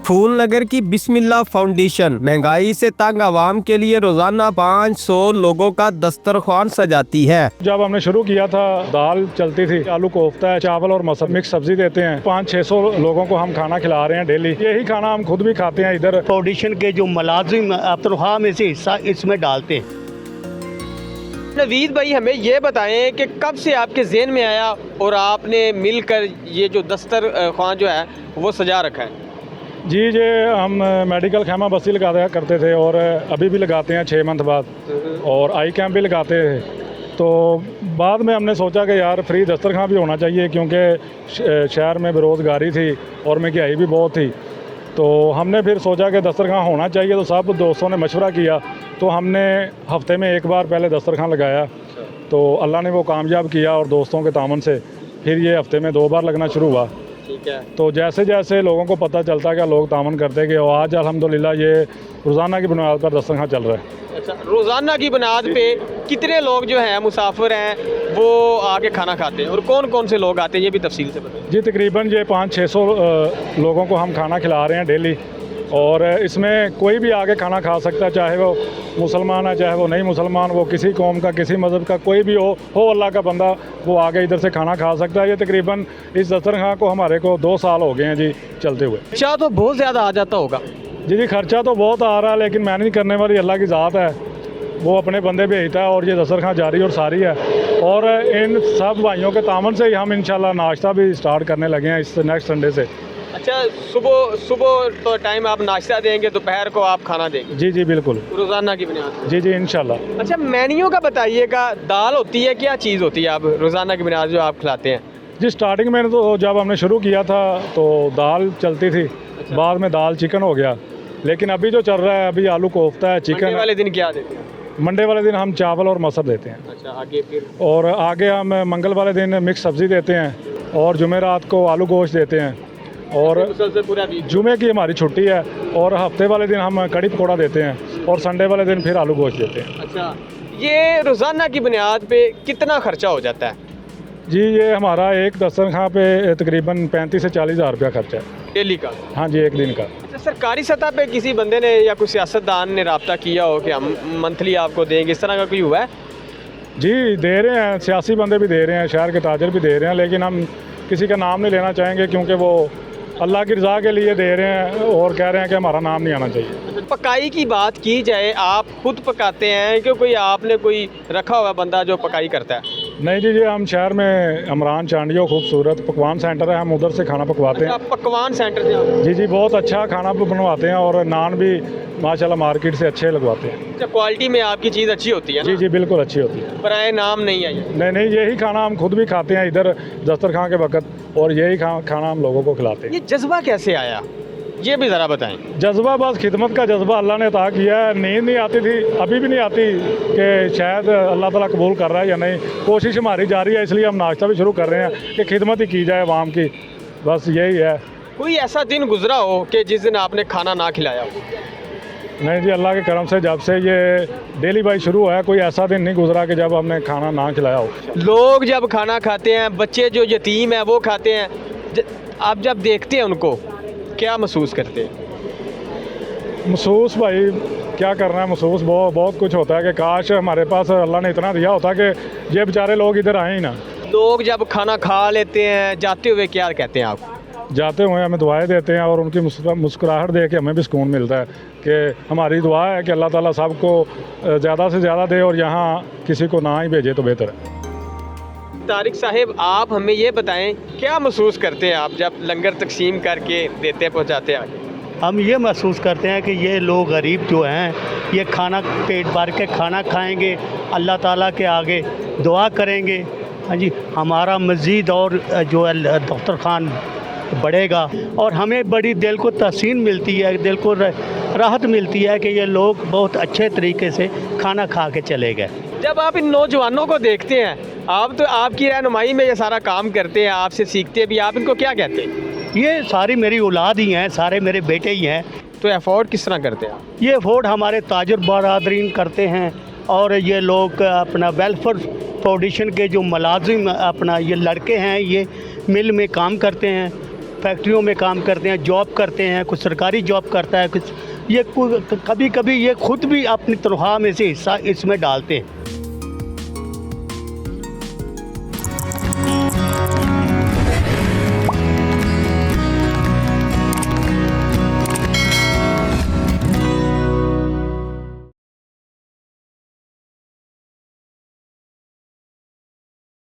फूल नगर की बिस्मिल्लाह फाउंडेशन महंगाई से तंग आवाम के लिए रोजाना 500 लोगों का दस्तरख्वान सजाती है। जब हमने शुरू किया था दाल चलती थी, आलू कोफ्ता है, चावल और मसल मिक्स सब्जी देते हैं। 500-600 लोगों को हम खाना खिला रहे हैं डेली। यही खाना हम खुद भी खाते हैं। इधर फाउंडेशन के जो मुलाजिम तनख्वाह में से हिस्सा इसमें डालते हैं। नवीद भाई, हमें ये बताएं कि कब से आपके ज़हन में आया और आपने मिलकर ये जो दस्तरख्वान जो है वो सजा रखा है? जी हम मेडिकल खैमा बस्ती लगाया करते थे और अभी भी लगाते हैं 6 मंथ बाद, और आई कैंप भी लगाते थे। तो बाद में हमने सोचा कि यार फ्री दस्तरखान भी होना चाहिए, क्योंकि शहर में बेरोज़गारी थी और महंगाई भी बहुत थी। तो हमने फिर सोचा कि दस्तरखान होना चाहिए। तो सब दोस्तों ने मशवरा किया, तो हमने हफ्ते में एक बार पहले दस्तरखान लगाया। तो अल्लाह ने वो कामयाब किया और दोस्तों के तामन से फिर ये हफ्ते में 2 बार लगना शुरू हुआ। ठीक है। तो जैसे जैसे लोगों को पता चलता है कि लोग तामन करते गए, और आज अल्हम्दुलिल्लाह ये रोज़ाना की बुनियाद पर दस्तरखान चल रहा है। अच्छा, रोज़ाना की बुनियाद पे कितने लोग जो हैं मुसाफिर हैं वो आके खाना खाते हैं, और कौन कौन से लोग आते हैं ये भी तफसील से बताएं? जी तकरीबन ये 500-600 लोगों को हम खाना खिला रहे हैं डेली, और इसमें कोई भी आके खाना खा सकता है, चाहे वो मुसलमान है चाहे वो नहीं मुसलमान, वो किसी कौम का किसी मज़हब का कोई भी हो अल्लाह का बंदा, वो आके इधर से खाना खा सकता है। ये तकरीबन इस दस्तरखान को हमारे को 2 साल हो गए हैं जी चलते हुए। अच्छा, तो बहुत ज़्यादा आ जाता होगा? जी खर्चा तो बहुत आ रहा है, लेकिन मैनेज करने वाली अल्लाह की ज़ात है, वो अपने बंदे भेजता है, और ये दस्तरखान जारी और सारी है। और इन सब भाइयों के तामन से ही हम इंशाल्लाह नाश्ता भी स्टार्ट करने लगे हैं इस नेक्स्ट संडे से। अच्छा, सुबह तो टाइम आप नाश्ता देंगे, दोपहर को आप खाना देंगे? जी बिल्कुल, रोज़ाना की बुनियाद? जी इंशाल्लाह। अच्छा, मेन्यू का बताइएगा, दाल होती है, क्या चीज़ होती है आप रोज़ाना की बुनियाद जो आप खिलाते हैं? जी स्टार्टिंग में तो जब हमने शुरू किया था तो दाल चलती थी। अच्छा। बाद में दाल चिकन हो गया, लेकिन अभी जो चल रहा है अभी आलू कोफ्ता है, चिकन। मंडे वाले दिन क्या देते हैं? मंडे वाले दिन हम चावल और मसल देते हैं। अच्छा, आगे फिर? और आगे हम मंगल वाले दिन मिक्स सब्ज़ी देते हैं, और जुमेरात को आलू गोश्त देते हैं, और पूरा जुमे की हमारी छुट्टी है, और हफ्ते वाले दिन हम कड़ी पकौड़ा देते हैं, और संडे वाले दिन फिर आलू गोश्त देते हैं। अच्छा, ये रोज़ाना की बुनियाद पे कितना खर्चा हो जाता है? जी ये हमारा एक दस्तरखान पे तकरीबन 35 से 40 हज़ार रुपया खर्चा है डेली का? हाँ जी, एक दिन का। अच्छा, सरकारी सतह पे किसी बंदे ने या कोई सियासतदान ने रब्ता किया हो कि हम मंथली आपको देंगे, इस तरह का कोई हुआ है? जी दे रहे हैं, सियासी बंदे भी दे रहे हैं, शहर के ताजर भी दे रहे हैं, लेकिन हम किसी का नाम नहीं लेना चाहेंगे, क्योंकि वो अल्लाह की रज़ा के लिए दे रहे हैं और कह रहे हैं कि हमारा नाम नहीं आना चाहिए। पकाई की बात की जाए, आप खुद पकाते हैं कि कोई आपने कोई रखा हुआ बंदा जो पकाई करता है? नहीं जी हम शहर में अमरान चांडियो खूबसूरत पकवान सेंटर है, हम उधर से खाना पकवाते हैं। अच्छा, पकवान सेंटर से? जी बहुत अच्छा खाना बनवाते हैं, और नान भी माशाल्लाह मार्केट से अच्छे लगवाते हैं। अच्छा, क्वालिटी में आपकी चीज़ अच्छी होती है ना? जी बिल्कुल अच्छी होती है। पराए नाम नहीं आई? नहीं यही खाना हम खुद भी खाते हैं इधर दस्तरखान के वक्त, और यही खाना हम लोगों को खिलाते हैं। ये जज्बा कैसे आया, ये भी ज़रा बताएं। जज्बा बस खिदमत का जज्बा अल्लाह ने अता किया है। नींद नहीं आती थी, अभी भी नहीं आती कि शायद अल्लाह ताला कबूल कर रहा है या नहीं। कोशिश हमारी जारी है, इसलिए हम नाश्ता भी शुरू कर रहे हैं कि खिदमत ही की जाए आवाम की, बस यही है। कोई ऐसा दिन गुजरा हो कि जिस दिन आपने खाना ना खिलाया हो? नहीं जी अल्लाह के करम से जब से ये डेली बाई शुरू हुआ है, कोई ऐसा दिन नहीं गुजरा कि जब हमने खाना ना खिलाया हो। लोग जब खाना खाते हैं, बच्चे जो यतीम हैं वो खाते हैं, आप जब देखते हैं उनको क्या महसूस करते हैं? महसूस भाई क्या करना है, महसूस बहुत कुछ होता है कि काश हमारे पास अल्लाह ने इतना दिया होता कि ये बेचारे लोग इधर आए ही ना। लोग जब खाना खा लेते हैं जाते हुए क्या कहते हैं आप? जाते हुए हमें दुआएं देते हैं, और उनकी मुस्कुराहट देख के हमें भी सुकून मिलता है कि हमारी दुआ है कि अल्लाह ताला सबको ज़्यादा से ज़्यादा दे, और यहाँ किसी को ना ही भेजे तो बेहतर है। तारिक साहिब, आप हमें ये बताएं क्या महसूस करते हैं आप जब लंगर तकसीम करके देते पहुँचाते हैं आगे? हम ये महसूस करते हैं कि ये लोग गरीब जो हैं ये खाना पेट भर के खाना खाएंगे, अल्लाह ताला के आगे दुआ करेंगे। हाँ जी, हमारा मज़ीद और जो है दस्तरखान बढ़ेगा, और हमें बड़ी दिल को तहसीन मिलती है, दिल को राहत मिलती है कि ये लोग बहुत अच्छे तरीके से खाना खा के चले गए। जब आप इन नौजवानों को देखते हैं, आप तो आपकी रहनुमाई में ये सारा काम करते हैं, आपसे सीखते भी, आप इनको क्या कहते हैं? ये सारी मेरी औलाद ही हैं, सारे मेरे बेटे ही हैं। तो अफोर्ड किस तरह करते हैं आप? ये अफोर्ड हमारे ताजर बरादरीन करते हैं, और ये लोग अपना वेलफेयर फाउंडेशन के जो मुलाजिम अपना ये लड़के हैं, ये मिल में काम करते हैं, फैक्ट्रियों में काम करते हैं, जॉब करते हैं, कुछ सरकारी जॉब करता है, कुछ ये कभी कभी ये खुद भी अपनी तनख्वाह में से हिस्सा इसमें डालते हैं।